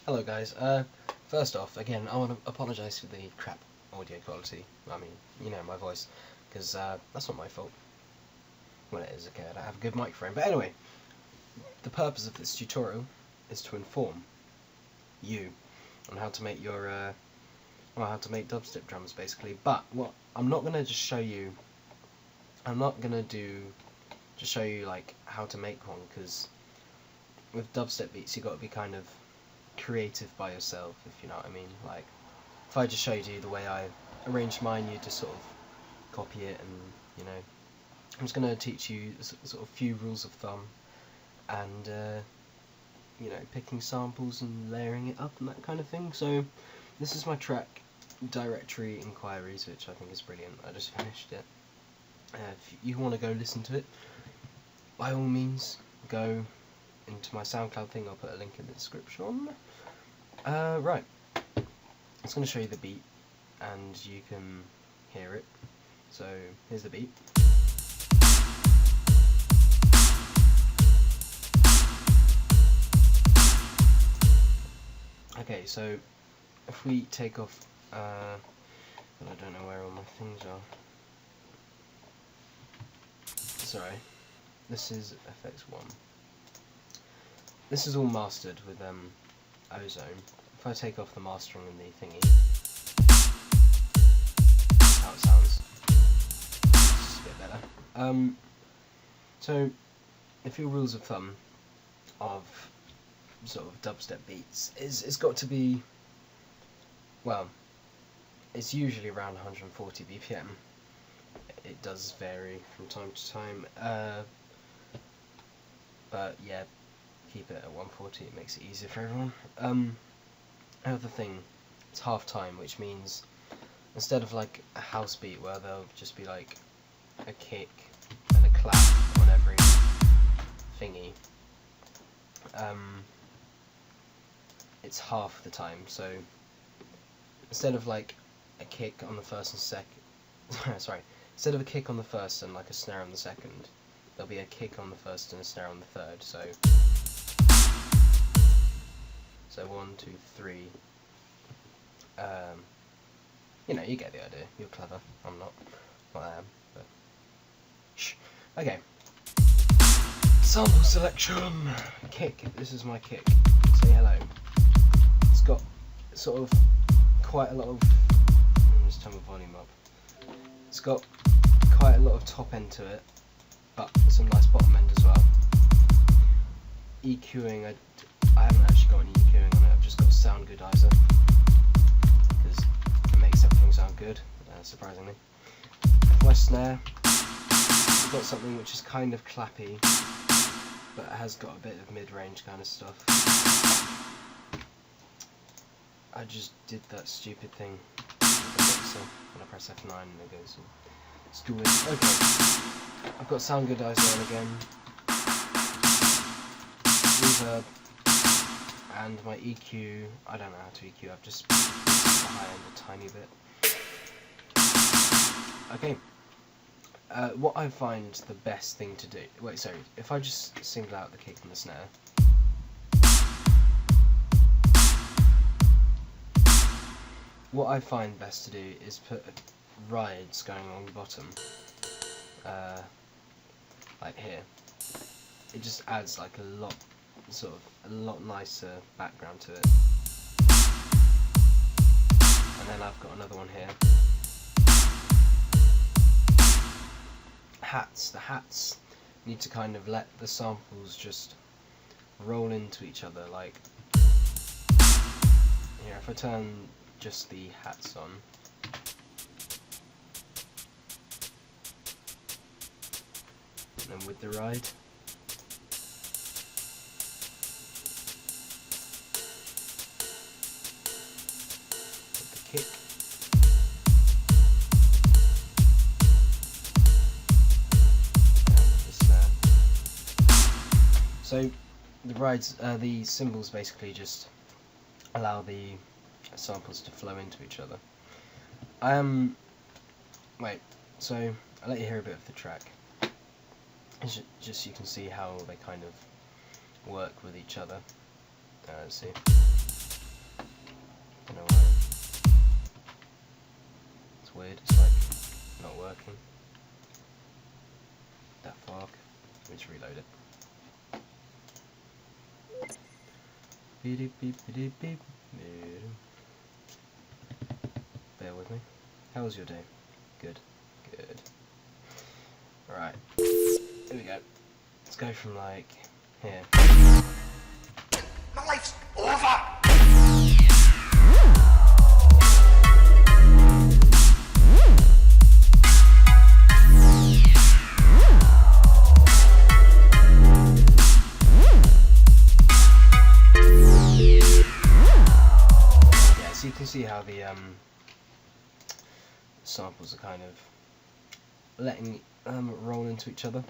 Hello guys, first off, again, I want to apologise for the crap audio quality. I mean, you know, my voice, because that's not my fault. Well, it is, okay, I don't have a good microphone. But anyway, the purpose of this tutorial is to inform you on how to make your, how to make dubstep drums, basically. But what I'm not going to just show you, I'm not going to just show you, like, how to make one, because with dubstep beats, you've got to be kind of creative by yourself, if you know what I mean. Like, if I just showed you the way I arranged mine, you just sort of copy it, and you know, I'm just going to teach you sort of few rules of thumb, and you know, picking samples and layering it up and that kind of thing. So this is my track directory inquiries, which I think is brilliant. I just finished it. If you want to go listen to it, by all means go into my SoundCloud thing. I'll put a link in the description. Right, it's going to show you the beat and you can hear it. So here's the beat. Okay, so if we take off, I don't know where all my things are. Sorry, this is FX1. This is all mastered with Ozone. If I take off the mastering and the thingy, how it sounds, it's a bit better. So, a few rules of thumb of sort of dubstep beats is it's got to be, well, it's usually around 140 BPM. It does vary from time to time, but yeah, keep it at 140, it makes it easier for everyone. Another thing, it's half time, which means instead of like a house beat where there'll just be like a kick and a clap on every thingy, it's half the time. So instead of like a kick on the first and second, sorry, instead of a kick on the first and like a snare on the second, there'll be a kick on the first and a snare on the third. So 1, 2, 3. You know, you get the idea. You're clever. I'm not. Well, I am. But shh. Okay. Sample selection. Kick. This is my kick. Say hello. It's got sort of quite a lot of. Let me just turn my volume up. It's got quite a lot of top end to it, but some nice bottom end as well. EQing. I haven't actually got any EQing on it, I've just got sound goodizer, because it makes everything sound good, surprisingly. My snare, I've got something which is kind of clappy, but it has got a bit of mid-range kind of stuff. I just did that stupid thing with the mixer, when I press F9 and it goes, it's good. Okay, I've got sound goodizer on again, reverb, and my EQ, I don't know how to EQ, I've just put the high end a tiny bit. Okay, what I find the best thing to do, wait, sorry, if I just single out the kick and the snare, what I find best to do is put rides going along the bottom, like here. It just adds like a lot nicer background to it. And then I've got another one here. Hats. The hats need to kind of let the samples just roll into each other. Like here, if I turn just the hats on, and then with the ride, kick. And the snare. So the rides, the cymbals basically just allow the samples to flow into each other. Wait, so I'll let you hear a bit of the track. It's just so you can see how they kind of work with each other. Let's see. Don't know why. It's weird, it's like not working. That fuck. Let me just reload it. Beep beep beep beep. Bear with me. How was your day? Good. Good. Right. Here we go. Let's go from like here. My life's over! Yeah, so you can see how the samples are kind of letting roll into each other.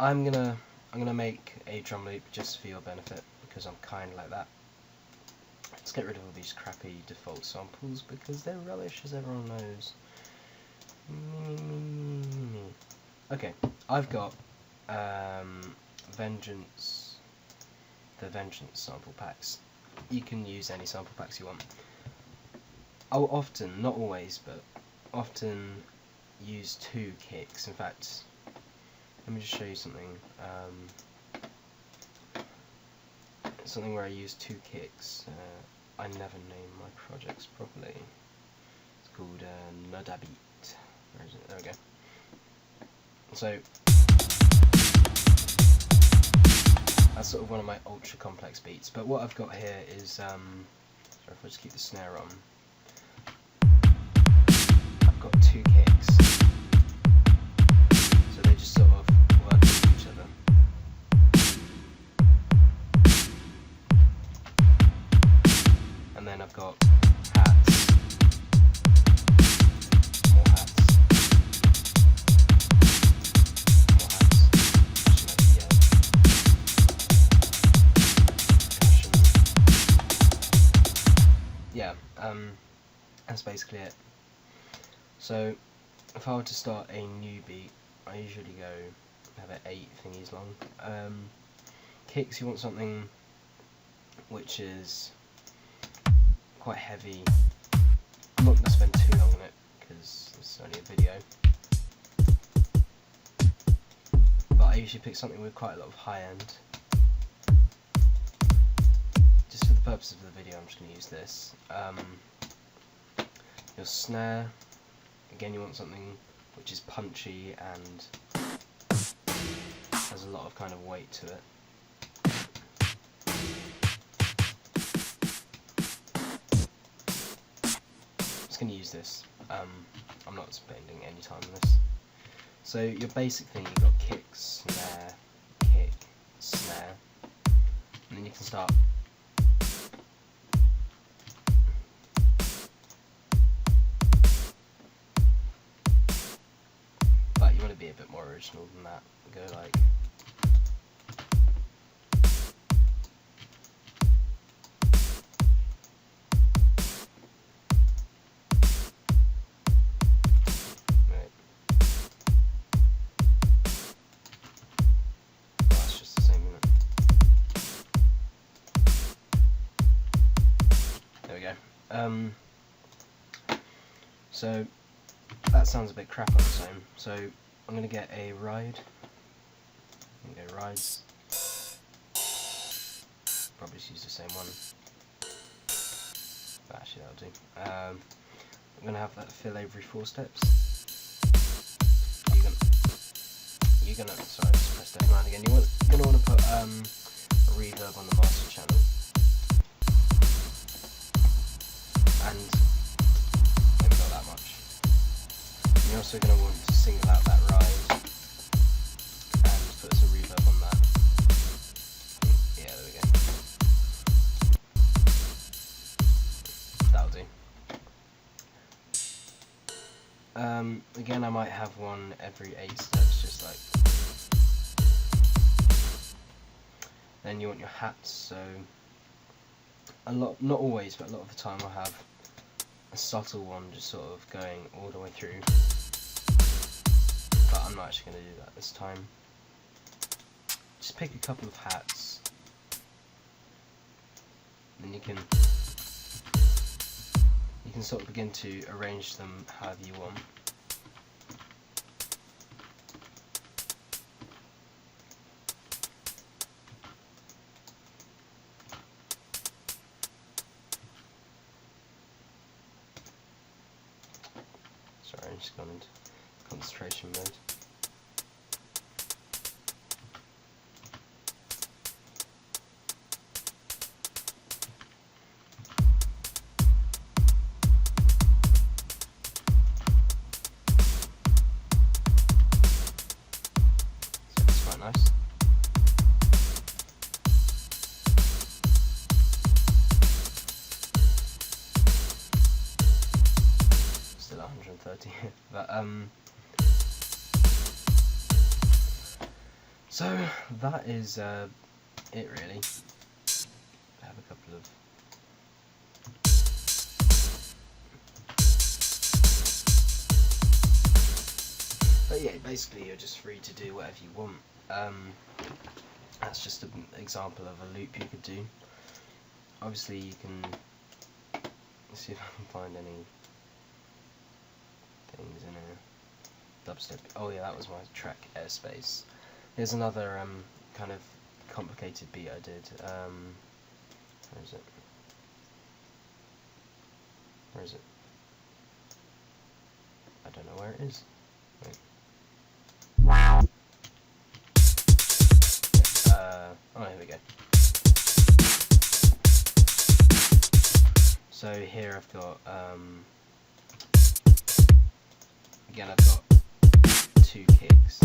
I'm gonna make a drum loop just for your benefit because I'm kind of like that. Let's get rid of all these crappy default samples because they're rubbish, as everyone knows. Okay, I've got Vengeance sample packs. You can use any sample packs you want. I'll often, not always, but often use 2 kicks. In fact, let me just show you something. Something where I use 2 kicks. I never name my projects properly. It's called Nudabit. Where is it? There we go. So that's sort of one of my ultra complex beats. But what I've got here is sorry if I just keep the snare on. I've got 2 kicks. So they just sort of work with each other. And then I've got hats, more hats, yeah, that's basically it. So if I were to start a new beat, I usually go have it 8 thingies long. Kicks, you want something which is quite heavy. I'm not going to spend too long on it because it's only a video. But I usually pick something with quite a lot of high end. Just for the purpose of the video, I'm just going to use this. Your snare, again you want something which is punchy and has a lot of kind of weight to it. I'm just going to use this. I'm not spending any time on this. So your basic thing, you've got kick, snare, kick, snare, and then you can start. But you want to be a bit more original than that. Go like. So that sounds a bit crap on its own. So I'm going to get a ride. I'm going to go rides. Probably just use the same one. But actually that'll do. I'm going to have that fill every 4 steps. You're gonna sorry, just press that command again. You're going to want to put a reverb on the master channel. And maybe not that much. And you're also going to want to single out that ride and put some reverb on that. Yeah, there we go. That'll do. Again, I might have one every 8 steps, just like. Then you want your hats, so not always, but a lot of the time I'll have a subtle one just sort of going all the way through. But I'm not actually going to do that this time. Just pick a couple of hats. Then you can can sort of begin to arrange them however you want. Sorry, I've just gone into concentration mode. So that's quite nice. Still 130, but so that is it really. I have a couple of but yeah, basically you're just free to do whatever you want. That's just an example of a loop you could do. Obviously you can, let's see if I can find any things in a dubstep. Oh yeah, that was my track Airspace. Here's another kind of complicated beat I did. Where is it? Where is it? I don't know where it is. Wait. Oh, here we go. So here I've got again I've got 2 kicks.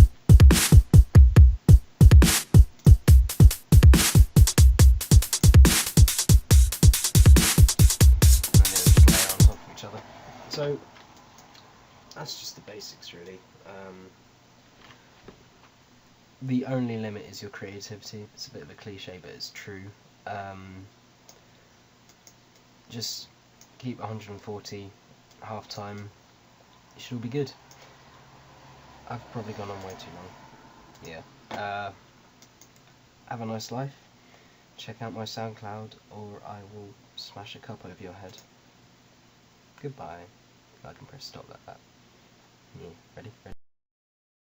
So that's just the basics really. The only limit is your creativity. It's a bit of a cliche, but it's true. Just keep 140 half time. You should all be good. I've probably gone on way too long. Yeah. Have a nice life. Check out my SoundCloud, or I will smash a cup over your head. Goodbye. I can press stop like that. Yeah, ready?